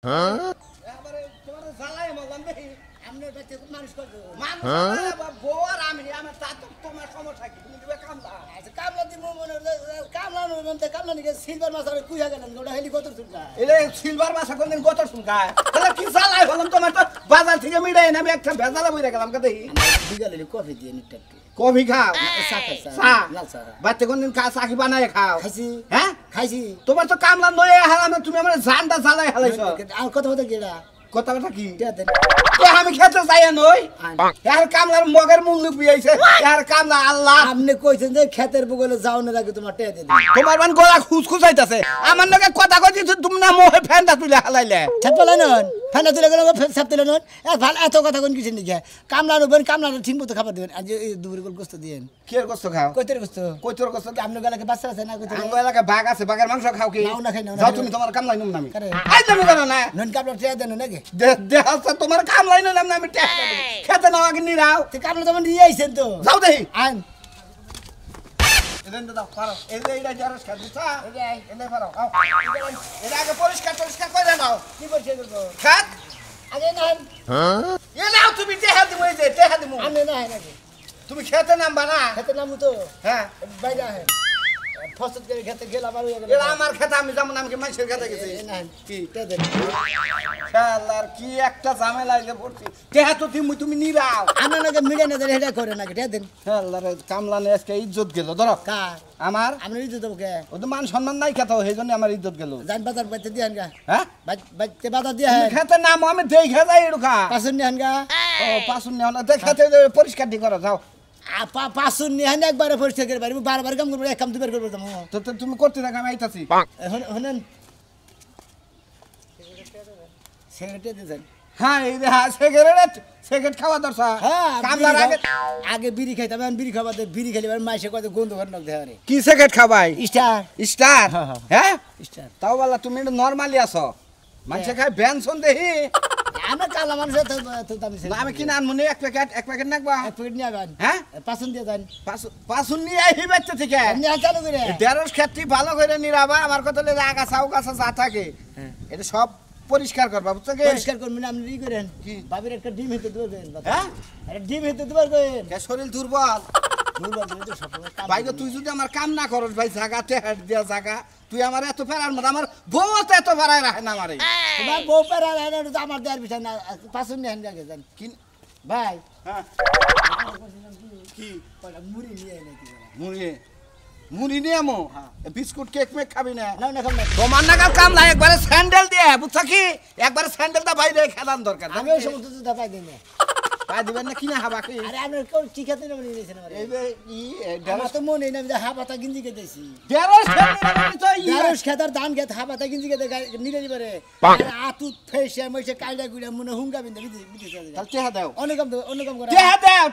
এবারে তোমার জ্বালাই বললাম দেখি আমনে বাচ্চা মানুষ করবে মানুষ বউ আর আমি আমার তা তো তোমার সমস্যা কি তুমি দিবে কামলা আচ্ছা কামলা দি মনে কামলা নতে কামলা নিকে সিলভার মাছ আর কুইয়া গেলেন ওটা হেলি কত শুনকা এলে সিলভার মাছ কোনদিন কত শুনকা তাহলে কি জ্বালাই বললাম তোমার তো বাজার থেকে মিড়াই না আমি একটা ভেজালা বইরা গেলাম কে দেখি বিগালে কফি দিয়ে নিটকে কফি খাও চা বাচ্চা কোনদিন চা কি বানায় খাও খাইছি হ্যাঁ খাইছি তোমার তো কামলা নয় হারাম তুমি আমার জানটা জ্বালাই হালাইছো আর কথা কথা গেলা কথা কথা কি আমি খেতে চাই নই আর কামলার মগের মূল্য পিয়াইছে আর কামলা আল্লাহ আপনি কইছেন যে ক্ষেতের বগলে যাও না রাখে তোমার টেয়া দিন তোমার মান গলা খুসখুসাইতাছে আমার লগে কথা কইছি তুমি না মোহে ফ্যানটা তুলে হালাইলে ছাতলা নন ফ্যানটা তুলে গেল ছাত তুলে নন ভালো এত কথা কোন কিছু নিকে কামলা নবেন কামলা ঠিক মতো খাবার দিবেন আজ এই দুপুরে গোস্ত দিয়েন কি এর গোস্ত খাও কইতের গোস্ত কি আপনার গলাকে বাচ্চা আছে না কইতে আমার গলাকে বাঘ আছে বাঘের মাংস খাও কি নাও না খাই না যাও তুমি তোমার কামলাই নুম নামি আই তুমি করো না নন কামলা টেয়া দেন নাকি দে আচ্ছা তোমার কামলাই নুম নাম আমি টেয়া খেতে নাও আগে নিরাও তে কামলা তো নিয়ে আইছেন তো যাও দেখি আইন এদেন দাও পারো এইটা জারস খা দিছা এনে পারো আও এটা আগে পরিষ্কার করে নাও কি করছে করবো খাত আগে নাম এ নাও তুমি টেহা দিমু এই যে টেহা দিমু আমি না হয় নাকি তুমি খেতে নামবা না খেতে নামু তো হ্যাঁ বাইরে আহে ফসল করে খেতে গেলা বাড়ি গেল এরা আমার খেতে আমি যেমন নামকে মাইসের খেতে গেছি না কি তে দেন শালার কি একটা ঝামেলা আইলে পড়ছি টেহা তো তুমি নিরাও আমরা নাকি মিডে না দেন এটা করে নাকি তে দেন শালার কামলা নে আজকে ইজ্জত গেল ধরো কার আমার আমি ইজ্জত দেব কে ও তো মান সম্মান নাই খেতে সেইজন্য আমার ইজ্জত গেল জান বাজার বাইতে দিয়ান গা হ্যাঁ বাইতে বাজার দিয়া খেতে নাম আমি দেই খেজাই এডুকা পাছুন নিয়ান গা ও পাছুন নিয়ান না খেতে পরিষ্কার দি করো যাও পাছুন নিয়ান একবারে পরিষ্কার করে পারি বারবার কাম করব এক কাম দুবার করব তো তুমি করতে থাকো আমি আইতাছি হনেন সিগারেট দেন হ্যাঁ এই যে সিগারেট খাওয়া দরকার হ্যাঁ কামলার আগে বিড়ি খাইতাম এখন বিড়ি খাওয়া বিড়ি খেলে মাইসে কত গন্ধ ঘর নক দেয় কি সিগারেট খাবাই স্টার হ্যাঁ স্টার তাও বলা তুমি নরমালি আছো মাইসে খাই বেনসন দেহি আমি কালা মানুষ আমি কিনা আনমনি এক প্যাকেট নাকবা এক প্যাকেট নিয়ে যান হ্যাঁ পাছুন দিয়ে যান পাছুন নিয়ে আইবি বাচ্চা থেকে নিয়ে চালু করে দেড়শ ক্ষেত্রে ভালো করে নিরাবা আমার কত লে আগা চাও গাছা যা থাকে এটা সব পরিষ্কার করবা বুঝছো কি পরিষ্কার করবেন আপনি ই করেন কি বাবির একটা ডিম হেতে দিবেন হ্যাঁ একটা ডিম হেতে দিবার কইন কে শরীর দুর্বল তো সব ভাই তুই যদি আমার কাম না করস ভাই জায়গাতে হেড দিয়া জায়গা তুই আমার এত ফেরার মত আমার বউ তো এত ফেরায় রাখে না আমারে তোমার বউ ফেরায় রাখে না আমার দেয়ার বিষয় না পাছুন নিয়ে আনগে যান কি ভাই হ্যাঁ কি মুড়ি নিয়ে নাকি মুড়ি নিয়ে আমো বিস্কুট কেক মেক খাবি না না খাবো না তোমার নাগাল কাম না একবারে স্যান্ডেল দিয়ে বুঝছ কি একবারে স্যান্ডেলটা বাইরে খেলার দরকার আমি ওই সমস্ত জুতা পাই দিই না পাই দিবেন না কিনা হাবা কি আরে আমি কোন টিকাতে না বলি নিছেন এই যে আমার তো মনে নাই যে হাবাতা গিঞ্জি কে দিছি দেড়শ খেতার ধান খেত হাবাতা গিঞ্জি কে নিলে দিবারে আরে আতু ফেসে মইছে কাইডা গুড়া মনে হুঙ্গা বিন্দা বিদি তাহলে টেহা দাও অনেকম করে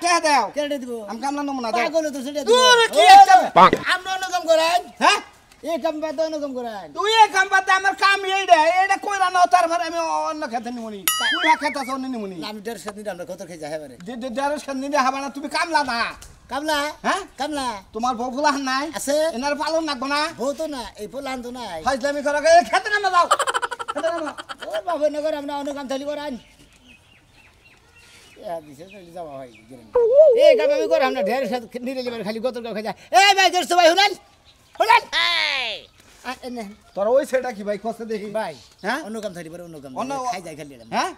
টেহা দাও কেটে দিব আমি কামলা নম না দাও পাগল তো সেটা দূর কি একটা আমরা অনেকম করেন হ্যাঁ এই কাম বাদ অনেকম করেন তুই এই কাম বাদ আমার কাম এইটা কইরা না তারপর আমি অন্য খেতে নিমুনি তুই খেতে আছে অন্য নিমুনি আমি দেড়শ খেত নিতে আমরা কত খেয়ে যাই বারে দেড়শ খেত নিতে হবে না তুমি কামলা না কামলা হ্যাঁ কামলা তোমার বউ ফুলান নাই আছে এনার পালন নাকবো না বউ তো না এই ফুলান তো নাই ফাজলামি করা খেতে নামা যাও খেতে নামা ও বাবা নগর আমরা অন্য কাম থালি করান দিছে যাওয়া হয় এই কাম আমি করে আমরা ঢের নিতে যাবার খালি গতর খাই যায় এই ভাই দেড়শ ভাই শুনেন শুনেন তোর ওই সেটা কি ভাই কষ্ট দেখি ভাই হ্যাঁ অন্য কাম থাকি অন্য কাম খাই যায় খালি হ্যাঁ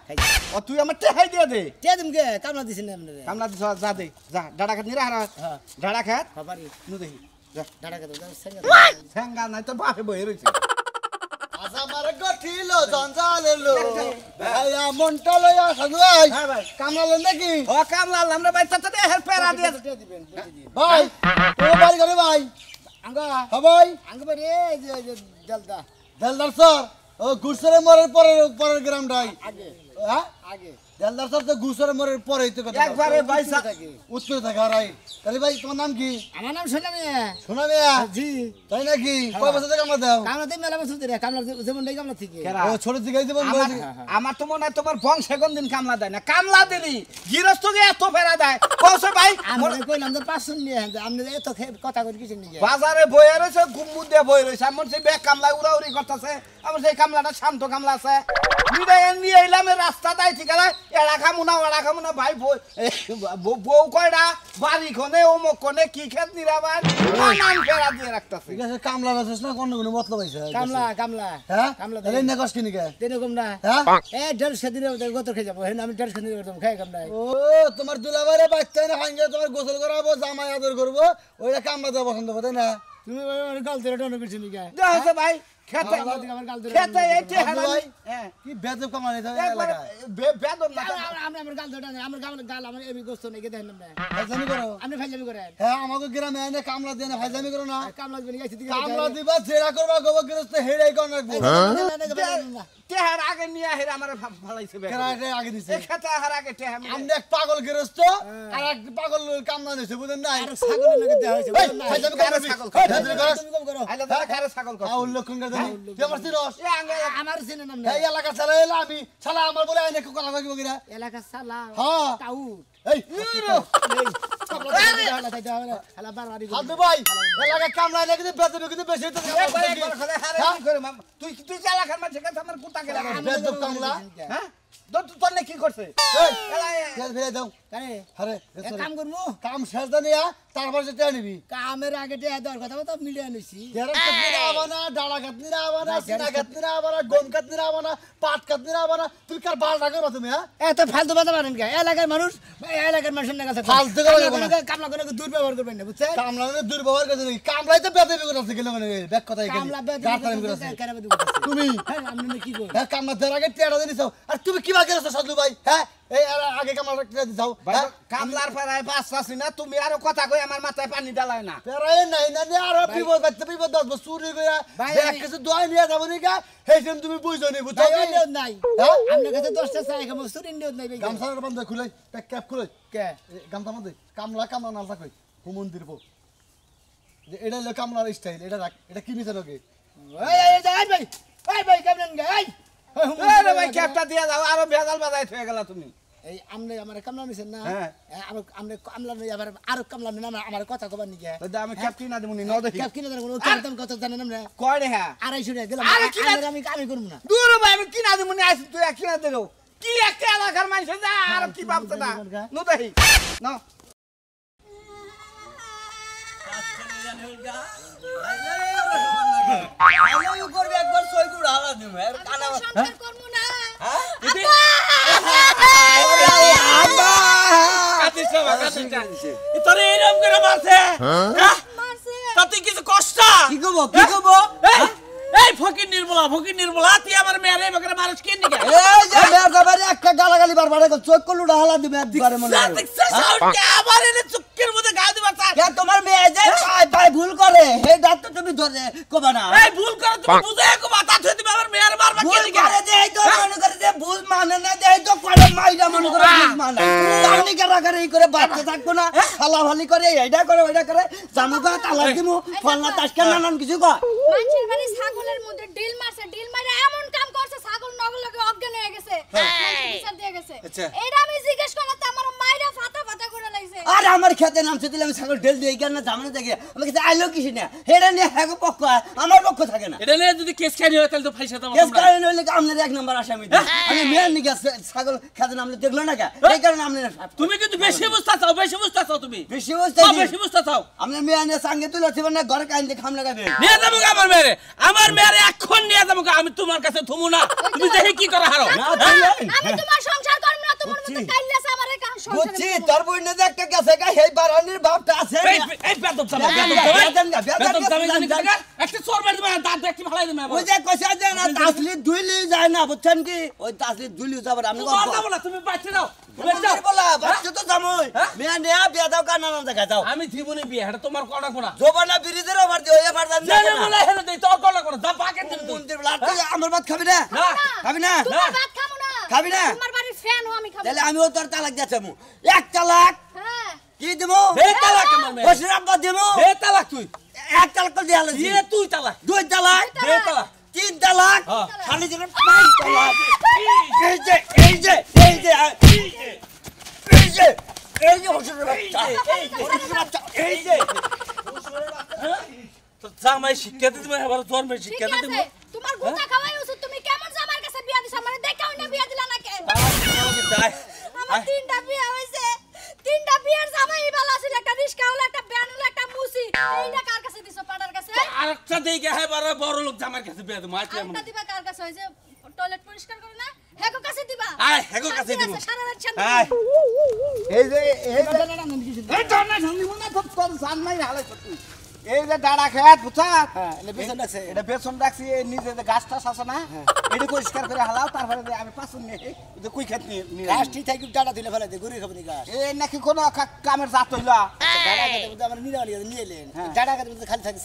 ও তুই আমার টেহাই দিয়ে দে তে দিম কে কামলা দিছ না আমরা কামলা দিছ যা দে যা ডাড়া খাত নিরা হারা হ্যাঁ ডাড়া খাত বাবারি নু দেখি যা ডাড়া খাত সেঙ্গা নাই তো বাপে বই রইছে আশা মারে গঠিল জঞ্জালেলো ভাইয়া মনটা লয়া সাজুই হ্যাঁ ভাই কামলা লন নাকি ও কামলা আমরা ভাই তাতে হেল্পার দিয়ে দিবেন ভাই ও বাড়ি করে ভাই আঙ্গা হবাই আঙ্গা বাড়ি এই যে দেলদার স্যার ও গুরসরে মরের পরের গ্রামটাই আগে হ্যাঁ আগে দেলদার সব তো গুসরে মরে পরেই তো কথা একবারে ভাই উত্তরে থাকে আর আই তাহলে ভাই তোমার নাম কি আমার নাম সোনা মিয়া সোনা মিয়া জি তাই নাকি কয় বছর থেকে কামলা দাও কামলাতে মেলা বছর ধরে কামলা যেমন দেই কামলা থেকে ও ছোট থেকে জীবন আমার তো মনে হয় তোমার বংশে কোন দিন কামলা দেয় না কামলা দিলি গৃহস্থকে এত ফেরা দেয় কইছো ভাই আমরা কইলাম যে 500 নিয়ে আপনি এত কথা কই কিছু নিয়ে বাজারে বইয়া রয়েছে গুম্মু দিয়ে বই রয়েছে আমার সেই বেক কামলা উড়াউড়ি করতেছে আমার সেই কামলাটা শান্ত কামলা আছে নিয়ে এলাম রাস্তা দাই ঠিক আছে এড়া খামুনা ভাই বউ কয়টা বাড়ি কোনে অমুক কোনে কি খেত নিরাবার নাম ফেরা দিয়ে রাখতেছে ঠিক আছে কামলা বাসস না কোন কোন মতলব হইছে কামলা হ্যাঁ কামলা তাহলে না কষ্ট কি এরকম না হ্যাঁ এ 150 দিনে গত খেয়ে যাবো আমি 150 দিনে করতাম খাই কামলা ও তোমার দুলাভাইরে বাচ্চা না হাঙ্গে তোমার গোসল করাবো জামাই আদর করবো ওইটা কামলা দেওয়া পছন্দ করে না তুমি গাল ধরে ডন করছিস নি দেখো ভাই খেতে এইতে ভাই কি বেদব কামলা নিতে একবার এলাকা বেদব না আমরা গাল ধরে আমার গাল আমার এবি গোস্ত নাই কে দেখেন না ফাইজামি করো আপনি ফাইজামি করেন হ্যাঁ আমাকে গ্রামে এনে কামলা দেন ফাইজামি করো না কামলা দিবেন গাইছে দিকে কামলা দিবা জেরা করবা গোবর গৃহস্থ হেড়াই কোন রাখবো তেহার আগে নিয়ে হেরা আমারে ভালাইছে বে কেরাইতে আগে দিছে খেতে হার আগে তেহা আমি এক পাগল গৃহস্থ আর এক পাগল কামলা দিছে বুঝেন না আর ছাগলের লগে দেয়া হইছে ফাইজামি করো ছাগল ফাইজামি করো আইলা ধরে খারে ছাগল করো আউল লক্ষণ করে দেন তুই আমার চিনস এ আমার চিনে নাম না এই এলাকা চালা এলা আমি শালা আমার বলে আইনে কথা কইব কিরা এলাকা সালা হ্যাঁ টাউট এই হালা বারবারি হাদু ভাই এলাকা কামলা এনে কিন্তু বেতন কিন্তু বেশি তো তুই চালাখার মাঝে কাছে আমার কুতা গেলা বেতন কামলা হ্যাঁ তোর কি করছে এই তেল ফেলে দাও আরে আরে এক কাম করমু কাম শেষ দানিয়া তারপর যেতে নিবি কামের আগে টেয়া দেওয়ার কথা তো মিলে আনিছি তেরা কাটনিরা আবানা ডালা কাটনিরা আবানা সিনা কাটনিরা আবানা গম কাটনিরা আবানা পাট কাটনিরা আবানা তুই কার বাল রাখো তুমি হ্যাঁ এত ফালতু কথা বলেন কে এলাকার মানুষ এলাকার মানুষের কাছে ফালতু কথা বলেন কামলা করে দুর্ব্যবহার করবেন না বুঝছেন কামলা মানে দুর্ব্যবহার করতে নাকি কামলাই তো বেদবি করতে গেল মানে ব্যাক কথা এখানে কামলা বেদ তুমি হ্যাঁ আপনি কি করেন হ্যাঁ কামলা দেওয়ার আগে টেড়া দিয়ে দিছাও আর তুমি কি বাকি আছো সাধু ভাই হ্যাঁ এই আগে কামলা টেড়া দিছাও কামলার পাড়ায় বাঁচতাছি না তুমি আরো কথা কই আমার মাথায় পানি ডালায় না পেরাই নাই না নে আর বিপদ বাচ্চা বিপদ 10 বছর চুরি কইরা ব্যাগ কিছু দোয়া নিয়ে যাব নিকা হেইছেন তুমি বুঝছো নি বুঝছো নাই হ্যাঁ আপনার কাছে 10টা চাই খাবো চুরি নিয়ত নাই ভাই গামছার বন্ধ খুলে ক্যাপ খুলে কে গামছা মধ্যে কামলা কামলা নালতা কই হুমন্দির বউ যে এটা হলো কামলার স্টাইল এটা রাখ এটা কি নিছে নাকি ভাই কেমন গাই আরে ভাই ক্যাপটা দিয়া দাও আরো ভেজাল বাজাই হয়ে গেল তুমি এই আমনে আমার কামলা নিছেন না হ্যাঁ আমনে কামলা নই আবার আরো কামলা না আমার কথা কবার নি গে আমি ক্যাপ কিনা দেবনি ন দেখি ক্যাপ কিনা দেবো কেমন কথা জানেন না কয় রে হ্যাঁ 250 টাকা দিলাম আমি করব না দূর ভাই আমি কিনা দেবনি আইছি তুই কিনা দেও কি একটা এলাকার মানুষ যা আর কি ভাবছ না ন দেখি না আমিও করবে একবার সই করে হালা দিমু আর কানা সংসার করব না আব্বা কাটিছ কাটিছে তোরে এরকম করে মারছে হ্যাঁ মারছে তাতে কিছু কষ্ট কি কব এই ফকির নির্মলা তুই আমার মেরে বকরে মারছ কেন নিকে এই যে মেয়ের বাবারে একটা গালাগালি বারবার চোখ কলু ডালা দিবে একবারে মনে হয় সাউন্ড আবার এনে চুক্কির মধ্যে গা দিবা স্যার কে তোমার মেয়ে যে ভাই ভুল করে এই দাঁত তো তুমি ধরে কবা না এই ভুল করে তুমি বুঝে কবা তা তুই আমার মেয়ের মারবা কেন নিকে আরে যে এই তো মনে করে যে ভুল মানে না যে এই তো করে মাইরা মনে করে ভুল মানে জানি কেরা করে এই করে বাচ্চা থাকবো না হালাহালি করে এইটা করে ওইটা করে জামুকা তালাক দিমু ফলনা তাসকা নানান কিছু কয় মানুষের বাড়ি ছাগলের মধ্যে ডিল মারে এমন কাম করছে ছাগল নগল লগে অজ্ঞান হয়ে গেছে বিচার দিয়ে গেছে এটা আমি জিজ্ঞেস করলাম আমার মাইরা ফাটা করে লাগছে আরে আমার খেতে নামছে দিলে আমি ছাগল ঢেল দিয়ে কেন জামানে দেখে আমাকে আইলো কিছু না হেডা নিয়ে হ্যাগো পক্ষ আমার পক্ষ থাকে না এটা নিয়ে যদি কেস খাই হয় তাহলে তো ফাইসা দাও কেস কারণ হইলে আপনার এক নাম্বার আসামি আমি মেয়ের নিকে ছাগল খেতে নামলে দেখলো না কে এই কারণে আপনি তুমি কিন্তু বেশি বুঝতা চাও তুমি বেশি বুঝতা চাও আপনি মেয়ে নিয়ে সঙ্গে তুলে ছিবেন না ঘরে কাইন্দে খাম লাগাবে নিয়ে যাবো আমার মেয়েরে এখন নিয়ে যাবো আমি তোমার কাছে থুমু না তুমি দেখি কি করে হারো আমি তোমার সংসার করব না তোমার মতো কাইল্লাছে আমারে সংসার বুঝছি তোর বইনে যে একটা গেছে গা এই বারানির ভাবটা আছে এই বেদব চালা একটা চোর মারি দিবা দাঁত দেখতে ভালাই দিবা ওই যে কইছে যে না তাসলি দুইলি যায় না বুঝছেন কি ওই তাসলি দুইলি যাবার আমি যাবো না তুমি বাচ্চা দাও বলা বাচ্চা তো জামই মেয়া নেয়া বিয়া দাও কানা না দেখা যাও আমি জীবনে বিয়ে এটা তোমার কড়া কড়া জোবানা ব্রিজের ওভার দিও এবার জান না না বলে হেরে দেই তোর কড়া কড়া দা পাকে দিন তুই মন্দির বলা তুই আমার ভাত খাবি না খাবি না তোমার ভাত খাবো না খাবি না তোমার বাড়ির ফ্যান আমি খাবো তাহলে আমিও তোর তালাক দিয়েছি এক তালাক হ্যাঁ কি দেবো বে তালাক আমার মেয়ে বসির আব্বা দেবো বে তালাক তুই এক তালাক করে দিয়ে হালাইছি দিয়ে তুই তালাক দুই তালাক বে তালাক তিন তালাক হ্যাঁ। খালি দিলে পাঁচ তালাক এই যে এই যে এই যে এই যে এই যে বসির বাচ্চা বসির বাচ্চা এই যে তো জামাই শিক্ষা দিতে এবার জন্মের শিক্ষা ঠিক দিতে আছে তোমার গুতা খাওয়াই উচিত তুমি কেমন জামার কাছে বিয়া দিছ মানে দেখাও না বিয়া দিলা না কে আমার তিনটা বিয়া হইছে তিনটা বিয়ার জামাই ভালো ছিল একটা রিস্কা হলো একটা ব্যান হলো একটা মুসি এইটা কার কাছে দিছো পাড়ার কাছে আরেকটা দেখে হ্যাঁ বড় লোক জামার কাছে বিয়ে দেবো আজকে আরেকটা দিবা কার কাছে হইছে টয়লেট পরিষ্কার করে না হেগো কাছে দিবা আয় হেগো কাছে দিব সারা রাত শান্তি আয় এই যে এই জন্না ঝান্ডি মনে তো তোর জান নাই হালাইছ তুই এই যে ডাড়া খেত বুঝা এটা বেসন রাখছি এই নিজে যে গাছটা আছে না এটা পরিষ্কার করে হালাও তারপরে আমি পাছন নিয়ে যে কুই খেত নিয়ে গাছটি থেকে ডাড়া দিলে ফেলে দে গুড়ি খাবনি গাছ এই নাকি কোনো কামের জাত হইলা ডাড়া খেতে বুঝা আমরা নিরালি নিয়ে এলেন ডাড়া খেতে বুঝা খালি থাকে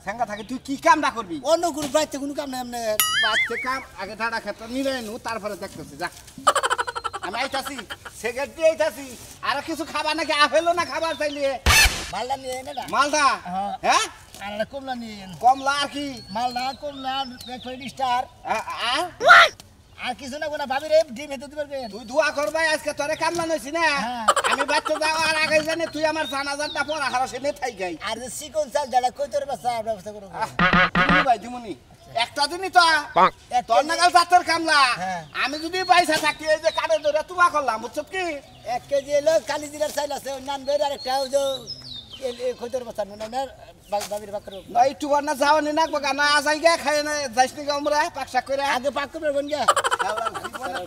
সেঙ্গা থাকে তুই কি কামটা করবি অন্য কোনো বাইতে কোনো কাম নাই এমনি বাইতে কাম আগে ডাড়া খেত নিয়ে নু তারপরে দেখতেছি যা আমি আইতাছি সিগারেট দিয়ে আইতাছি আর কিছু খাবার নাকি আপেলও না খাবার চাইলে মালদা নিয়ে না মালদা হ্যাঁ আর কমলা নিয়ে কমলা আর কি মালদা কমলা ব্রেকফাস্ট স্টার আর কিছু না কোনা ভাবি রে ডিম হেতে দিবার কে তুই দোয়া করবাই আজকে তোরে কামলা নইছি না আমি বাচ্চা যাও আর আগে জানি তুই আমার জানাজারটা পড়া হারাসে নে থাই গাই আর যে চিকন চাল যারা কই তোর ব্যবস্থা করব ভাই দিমুনি একটা দিনই তো তোর নাগাল জাতের কামলা আমি যদি পয়সা থাকি এই যে কাটে ধরে তুবা করলাম বুঝছো কি 1 কেজি এলো কালি দিলার চাইল আছে নান বের আর একটা ওই যে কইতর বাচ্চা না বাবির বাকর না একটু না যাওনি না গানা আসাই গে খাই না যাইসনি গামরা পাকশা করে আগে পাক করে বন গে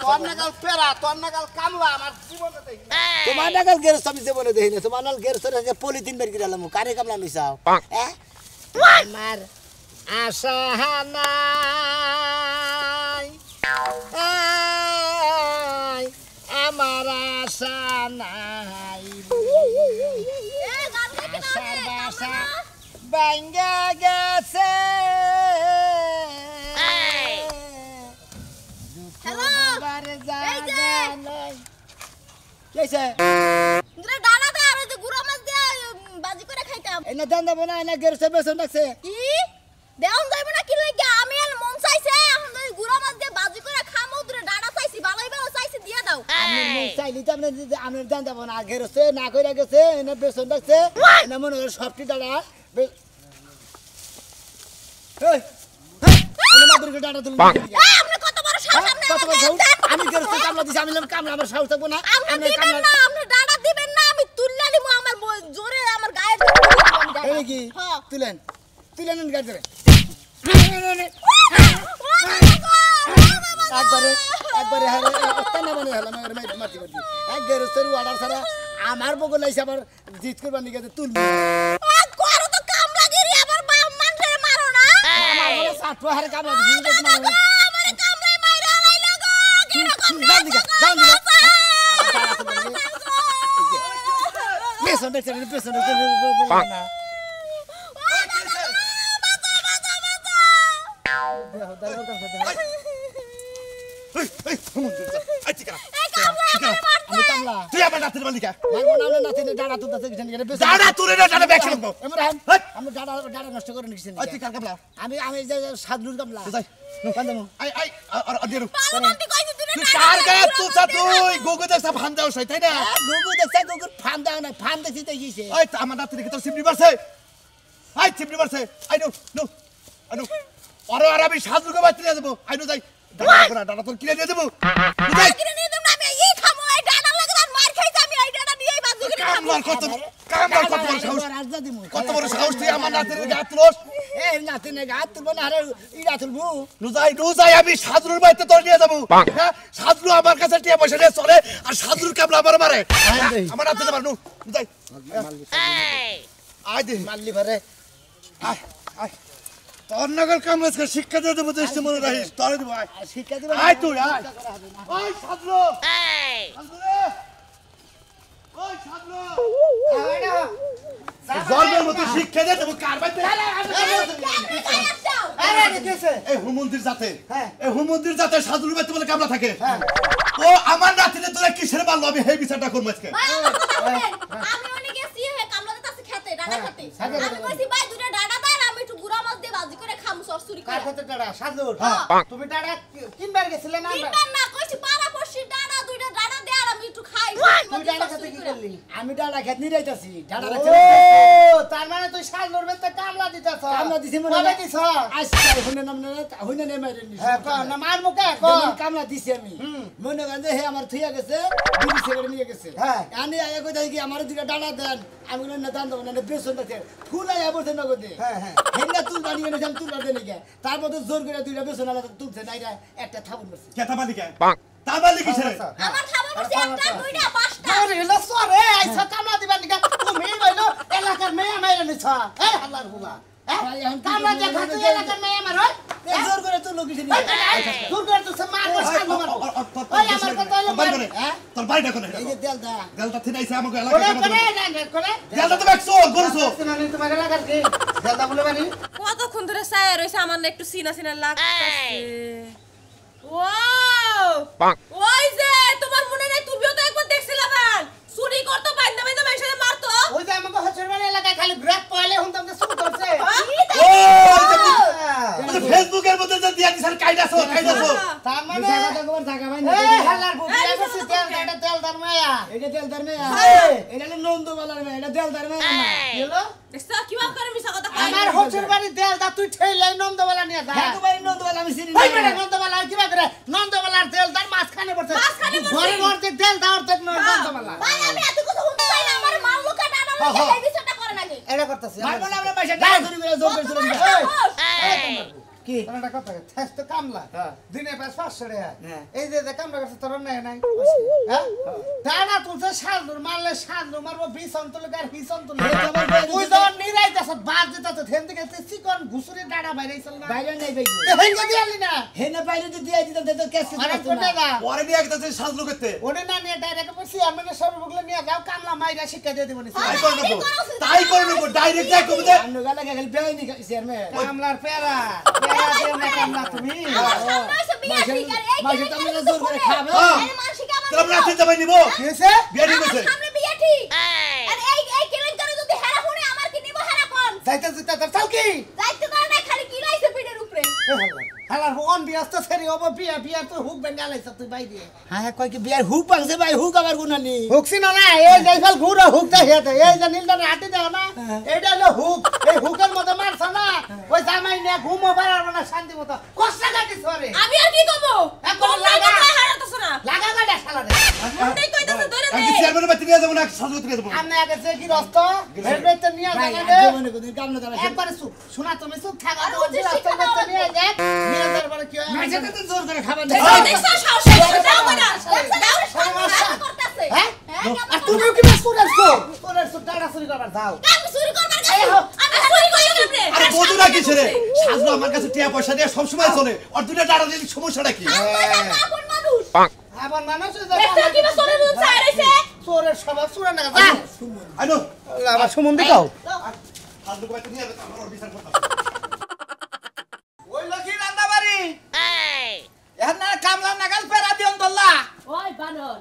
তোর নাগাল পেরা তোর নাগাল কামলা আমার জীবনে দেই তোমার নাগাল গের সবই জীবনে দেই না তোমার নাগাল গের সরে পলিথিন বের করে আলাম কারে কামলা নিছাও আমার আশা নাই আমার আশা নাই আশার বাসা ভাঙ্গা গেছে ডালা দে আর ওই যে গুড়া মাছ দিয়ে বাজি করে খাইতাম এনে দান দেব না এনে গেরসে বেসন রাখছে কি দেওন যাইব না কি লাগা আমি আর মন চাইছে এখন ওই গুড়া মাছ দিয়ে বাজি করে খামো দূরে ডাড়া চাইছি ভালোই ভালো চাইছি দিয়া দাও আমি মন চাইলি তো আমি দান দেব না গেরসে না কইরা গেছে এনে বেসন রাখছে এনে মনে হয় সবটি ডাড়া এই এনে মাদুরকে ডাড়া তুলি আপনি কত বড় সাহস আপনি কত বড় সাহস আমি গেরসে কামলা দিছি আমি কামলা আমার সাহস থাকবো না আপনি দিবেন না আপনি ডাড়া দিবেন না আমি তুললা নিমু আমার জোরে আমার গায়ে এই কি তুলেন গাছ ধরে একবারে হারে না মানে হলাম মাটি মাটি এক গেরস্তের অর্ডার ছাড়া আমার বগল আইছে আবার জিত করবার নিকে তুলবি করো তো কামলাগিরি আবার মানুষের মারো না আমার বলে সাতপো হারে কামলা দিছি মারো আমারে কামলাই মাইরা আইলো গো যাও দিকে পেছন দেখতে না আমি কামলা তুই আমার নাতির মালিকা মারবো না নাতিনে ডাড়া তুলতে গেছেন দাঁড়া তুলে না দাঁড়া ব্যাগ রাখবো আমি ডাড়া নষ্ট করে নিছেন তুই কার কামলা আমি যে সাদলুর কামলা যাই কান্দমু আই আই আর দিরু পার্লামেন্টে কইছি তুই তুই কার গায়ে তুই গুগু দেখ সব ফান দাও সাই তাই না গুগু দেখছে গুগু ফান দাও না ফান দেখছি তো গিয়েছে ওই আমার নাতির কি তোর সিমনি মারছে আই সিমনি মারছে আই নো নো আনো আর আমি সাদলুকে বাচ্চা নিয়ে যাবো আই নো যাই দাঁড়া তোর কিনে নিয়ে যাবো যাই কিনে নিয়ে দেব না আমি এই খামো এই ডাড়া লাগে আর মার খাইছি আমি এই ডাড়া দিয়েই বাজু করে খামো কামলা কত বড় সাহস কত বড় সাহস তুই আমার নাতির গায়ে তুলস এই নাতিনে গাত তুলবো না আরে ইড়া তুলবো নুজাই আমি সাদরুর বাড়িতে তোর নিয়ে যাবো হ্যাঁ সাদরু আমার কাছে টিয়া পয়সা নিয়ে চলে আর সাদরুর কামলা আমার মারে আমার নাতিতে মার নুজাই আয় দে মাল্লি ভরে আয় আয় তোর নগর কামলা শিক্ষা দিয়ে দেবো দেশে মনে রাখিস তোরে দেবো আয় শিক্ষা দিবা আয় তুই আয় ওই সাদরু ওই সামনে জন্মের মতো শিক্ষা দিয়ে দেবো কার বাইতে এই হুমন্দির জাতে এই হুমন্দির জাতে সাধুর বাইতে বলে কামলা থাকে ও আমার নাতিনে তোরা কিসের মারলো আমি সেই বিচারটা করবো আজকে আমি অনেক গেছি কামলাতে তাছে খেতে ডাটা খেতে আমি কইছি ভাই দুটো ডাটা দেন আমি একটু গুড়া মাছ দিয়ে ভাজি করে খামু সরসুরি করে কার কত টাকা সাজুর তুমি টাকা কিনবার গেছিলে না কিনবার না কইছি পাড়া পড়শি ডাটা দুইটা ডাটা দে আর আমি একটু খাই তুই টাকা খেতে কি করলি আমি টাকা খেতে নি যাইতাছি টাকা ও তার মানে তুই সাজুর বেতে কামলা দিতাছ কামলা দিছি মনে কবে দিছ আজকে হুনে নে মাইরে নি হ্যাঁ ক না মার মুখে ক কামলা দিছি আমি মনে গন্ধে হে আমার থইয়া গেছে বিড়ি সিগারেট নিয়ে গেছে হ্যাঁ আমি আয়া কই দেখি আমার দুইটা ডালা দেন আমি না দান দেব না বেসন আছে ফুলাই আবতে নগদে হ্যাঁ হ্যাঁ হেন্না তুল বানিয়ে না তুল দেন কে তারপর তো জোর করে দুইটা বেসন আলা তুলছে নাইরা একটা থাবুন মারছে কেতা মালিকে তার মালিক কিসের আমার খাবার পড়ছে একটা দুইটা পাঁচটা আরে হলো সরে আইছা কামলা দিবা নিকা তুমি কইলো এলাকার মেয়ে মাইরা নিছ এ হাল্লার হুলা কামলা দেখা তুই এলাকার মেয়ে মার জোর করে তুল লোক কিছু দূর করে তুই মার সাজু মার ওই আমার কথা হলো তোর বাড়িটা কোন এই যে তেল দা দেলটা থিনাইছে আমাকে করে এলাকা করে দেলটা তো একশো গরুছো মানে তোমার এলাকার কি দাদা বলে বাড়ি কতক্ষণ ধরে ছায়া রইছে আমার না একটু সিনা সিনা লাগতাছে ওয়াও ওই যে তোমার মনে নাই তুমিও তো একবার দেখছিলা বান চুরি করতে বাইন্দা বাইন্দা মাইশারে মারতো ওই যে আমাকে হচ্ছে বাড়ি এলাকায় খালি গ্রেপ পয়লে হুন তুমি শুরু করছে ও ফেসবুকের মধ্যে যে দিয়া দিছাল কাইদাছো তার মানে কথা কবার জায়গা ভাই এই হাল্লার বুবি এসে তেল দার মায়া এটা তেল দার মেয়া এটা হলো নন্দবালার মেয়া এটা তেল দার মেয়া না কি হলো দেখছো কিবা করে মিছা কথা কয় আমার হচ্ছে বাড়ি তেল দা তুই ঠেলাই নন্দবালা নিয়ে যা হ্যাঁ ভাই নন্দবালা আমি চিনি ওই বেটা নন্দবালা কিবা করে নন্দবালার তেল দার মাঝখানে পড়ছে ঘরে ঘরে তেল দাও অর্ধেক নন্দবালা ভাই আমি এত কথা শুনতে চাই না আমার মাল লোকা ডাটা মুখে এই বিষয়টা করে নাকি এটা করতেছি মারবো না আমরা পয়সা টাকা চুরি করে জোর করে চলে কি একটা কথা থাস তো কামলা দিনে পাঁচ 500 টাকা হ্যাঁ। এই যে কামলা করছে তোর নাই নাই হ্যাঁ দানা তুলছে সাজুর মারলে সাজু মারবো বিছন তুলে আর বিছন তুলে তুই যখন নিরাইতাছ বাদ দিতাছ থেন থেকে চিকন ঘুষুরি ডাড়া বাইরেছিল না বাইরে নাই ভাই হেন গদি আলি না হেনে বাইরে যদি দিয়ে দিতাম তো কেস আরে কোনে না পরে নিয়ে গেছে সাজলো করতে ওনে না নিয়ে ডাইরেক্ট বসি আমি সর্বগুলো নিয়ে যাও কামলা মাইরা শিক্ষা দিয়ে দিব তাই করে নেবো ডাইরেক্ট যাই কবে দে আমরা গালা খালি বেআইনি চেয়ারম্যান কামলার পেরা পেরা দিও না কামলা তুমি মাসে তো আমরা জোর করে খাবে তোরা রাতে যাবে নিবো কি হইছে বিয়ে নিবছে সামনে বিয়ে ঠিক আর এই কেলেঙ্কারি যদি হেরা শুনে আমার কি নিব হেরা কোন যাইতে যাইতে তার চাল কি যাইতে দাও না খালি কি রাইছে পিঠের উপরে হালার অন বিয়াস্ত সেরি হবো বিয়া বিয়া তো হুক বেঙ্গালাইছ তুই বাই দিয়ে হ্যাঁ কয় কি বিয়ার হুক পাংছে ভাই হুক আবার গুনানি হুকছি না না এই জায়গাল ঘুরে হুক দা হেতে এই যে নীলটা হাঁটি দাও না এইটা হলো হুক এই হুকের মধ্যে মারছ না ওই জামাই নিয়ে ঘুমো পারবে না শান্তি মতো কষ্ট কাটিস রে আমি আর কি করব এখন তোমরা লাগা কথা হারাতেছ না লাগা গাড়া শালা রে কোনটাই কইতাছে ধরে আমি দে চেয়ারম্যানের বাড়িতে নিয়ে যাবো না সাজলো নিয়ে যাবো আমি আগে যে কি রস্ত হেলমেট তো নিয়ে ভাই যাবে জীবনে কোন কাম না তারা একবারে চুপ শোনা তুমি চুপ থাকা আর তো হচ্ছে রাস্তা শিক্ষা করতে দেওয়া নিয়ে যাক নিয়ে যাওয়ার পরে কি হয় মাসে তো জোর করে খাবার দেখছো সাহস আছে দাও না দাও সামনে করতেছে হ্যাঁ হ্যাঁ আর তুমিও কি বাস করে আসছো তোর আসছো টাকা চুরি করবার যাও আমি চুরি করবার গেছি আমি চুরি করি কেমনে আরে বন্ধুরা কি ছেড়ে সাজলো আমার কাছে টিয়া পয়সা দিয়ে সব সময় চলে আর দুইটা ডাড়া দিলে সমস্যাটা কি আপন মানুষ আবার মানুষ দেখছো কিবা চোরের মতো ছায়া রইছে চোরের স্বভাব চোরের না যা আইনো আবার সুমন্দি কাও সাজলো বাড়িতে নিয়ে যাবে আমার বিচার করতে ওই লক্ষ্মী রান্না বাড়ি এখন না কামলা নাগাল পেরা দিয়ন দল্লা ওই বানর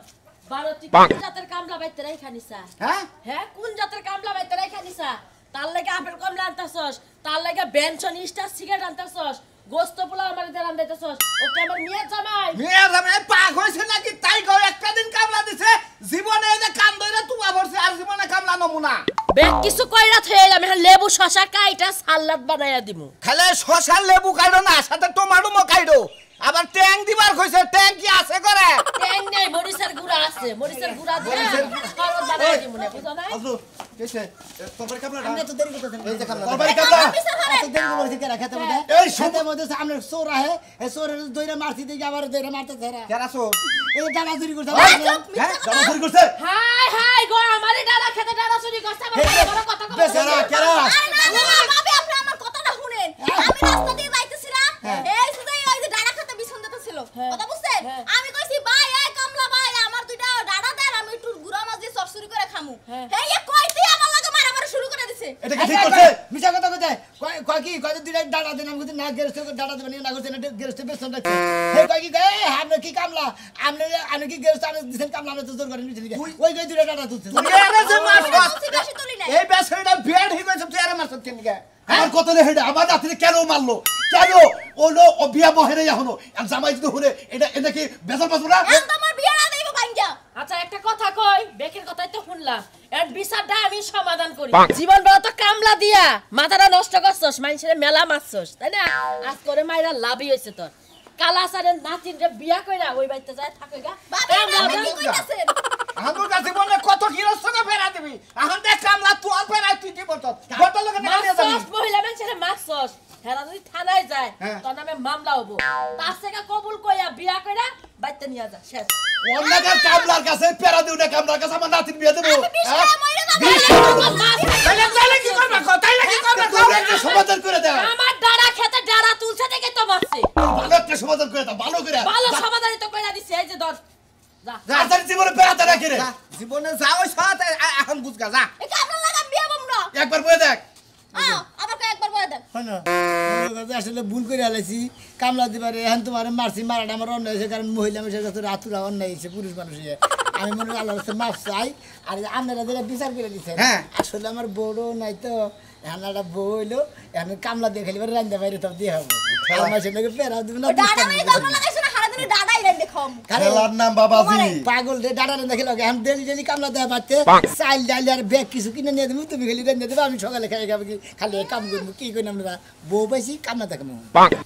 বানর তুই কোন জাতের কামলা বাইতে রাইখা নিছা হ্যাঁ হ্যাঁ কোন জাতের কামলা বাইতে রাইখা নিছা তার লাগে আপেল কমলা আনতাছস তার লাগে বেনসন স্টার সিগারেট আনতাছস গোস্ত পোলা আমার দিয়ে রান্দাইতাছস ওকে আমার মেয়ে জামাই মেয়ের জামাই পাক হইছে নাকি তাই কও একটা দিন কামলা দিছে জীবনে এই যে কান ধরে তুয়া ভরছে আর জীবনে কামলা নমুনা বেক কিছু কইরা থইলাম এখন লেবু শসা কাইটা সালাদ বানাইয়া দিমু খালে শশা লেবু কাইডো না সাথে টমেটো মো কাইডো আবার ট্যাং দিবার কইছে ট্যাং কি আছে করে ট্যাং নাই মরিচের গুড়া আছে মরিচের গুড়া দিয়ে সালাদ বানাইয়া দিমু না বুঝছ না সাজলো কেসে তোর কামলা আমরা তো দেরি করতেছেন এই যে কামলা তোর বাড়ি কামলা এত দেরি করতে কেরা খেতে মধ্যে এই খেতে মধ্যে আমরা চোর আহে এই চোরের দইরা মারছি দিকে আবার দইরা মারতে ধরা কেরা সো এই ডালা চুরি করতে হ্যাঁ ডাড়া চুরি করছে হাই হাই গো আমারে ডালা খেতে ডালা চুরি করছে বড় কথা কও কেরা কেরা আরে না না ভাবি আপনি আমার কথাটা শুনেন আমি রাস্তা দিয়ে যাইতেছিলাম এই সুদাই ওই যে ডাড়া খেতে বিছন দিতে ছিল কথা বুঝছেন আমি কইছি ভাই এই কামলা ভাই আমার দুইটা ডাড়া দেন আমি একটু গুড়া মাছ দিয়ে চপ চুরি করে যামু এই এ কইতে আমার লাগে মারামারি শুরু করে দিছে এটা কি ঠিক করছে মিছা কথা কইতাই কয় কি কয় দুইটা ডাটা দেন আমি না গেরস্তে ডাটা দেবেন না করছেন গেরস্তে বেসন রাখছে হে কয় কি গে আপনি কি কামলা আপনি কি গেরস্তে আনে দিছেন কামলা আপনি তো জোর করে নিছেন ওই কই দুইটা ডাটা তুলছে এই বেসনটা বেড হই গেছে তুই আরে মারছ কেন গে আমার কত রে হেডে আমার নাতিরে কেন মারলো কেন ওলো বিয়া মহেরে এখনো আর জামাই যদি হলে এটা কি বেজাল বাজবো না এখন তোমার বিয়ে না দেব ভাঙ্গা আচ্ছা একটা কথা কই বেকের কথাই তো শুনলাম এর বিচারটা আমি সমাধান করি জীবন বড় তো কামলা দিয়া মাথাটা নষ্ট করছস মানুষের মেলা মারছস তাই না আজ করে মাইরা লাভই হইছে তোর কালাসারের নাতিনরে বিয়া কইরা ওই বাড়িতে যায় থাকে গা আপনি কি কইতাছেন আমার কাছে বলে কত কিরস টাকা ফেরা দিবি এখন দেখ কামলা তুই ফেরাই তুই কি বলছ কত লোকে নিয়ে যাবি মারছস মহিলা মানুষের মারছস হেরা যদি থানায় যায় হ্যাঁ। তোর নামে মামলা হবো তার থেকে কবুল কইয়া বিয়া কইরা বাইতে নিয়ে যা শেষ অন্যকার কামলার কাছে পেরা দিও না কামলার কাছে আমার নাতির বিয়ে দেবো তাইলে কি করবে তাইলে কি করবে তোমরা একটা সমাধান করে দাও আমার ডাড়া খেতে ডাড়া তুলছে থেকে তো মারছে ভালো একটা সমাধান করে দাও ভালো করে ভালো সমাধানই তো কইরা দিছে এই যে ধর যা আর জীবনে বেড়াতে রাখি রে জীবনে যাও সাথে এখন বুঝগা যা এই কামলা লাগা বিয়ে বমরা একবার বয়ে দেখ আবার কয় একবার বলে দেন আসলে ভুল করে আলাইছি কামলা দিবারে এখন তোমার মারছি মারাটা আমার অন্য হয়েছে কারণ মহিলা মানুষের কাছে রাতুরা অন্যায় হয়েছে পুরুষ মানুষের আমি মনে হয় আল্লাহর কাছে মাফ চাই আর আপনারা যেটা বিচার করে দিচ্ছেন আসলে আমার বড় নাই তো এখন একটা বউ হইলো এখন কামলা দিয়ে খেলি রান্না বাইরে সব দিয়ে হবো আমার সঙ্গে পেরা দিব না ডাডা মানে কামলা লাগাইছ না হারা দিনে ডাডাই রেন দেখম খেলার নাম বাবাজি পাগল রে ডাটা রান্না খেলো এখন ডেলি কামলা দেওয়া পাচ্ছে চাইল ডাইল আর ব্যাগ কিছু কিনে নিয়ে দেবো তুমি খেলি রান্না দেবো আমি সকালে খাই খাবো কি খালি কাম করবো কি করি আমরা বউ পাইছি কামলা দেখাবো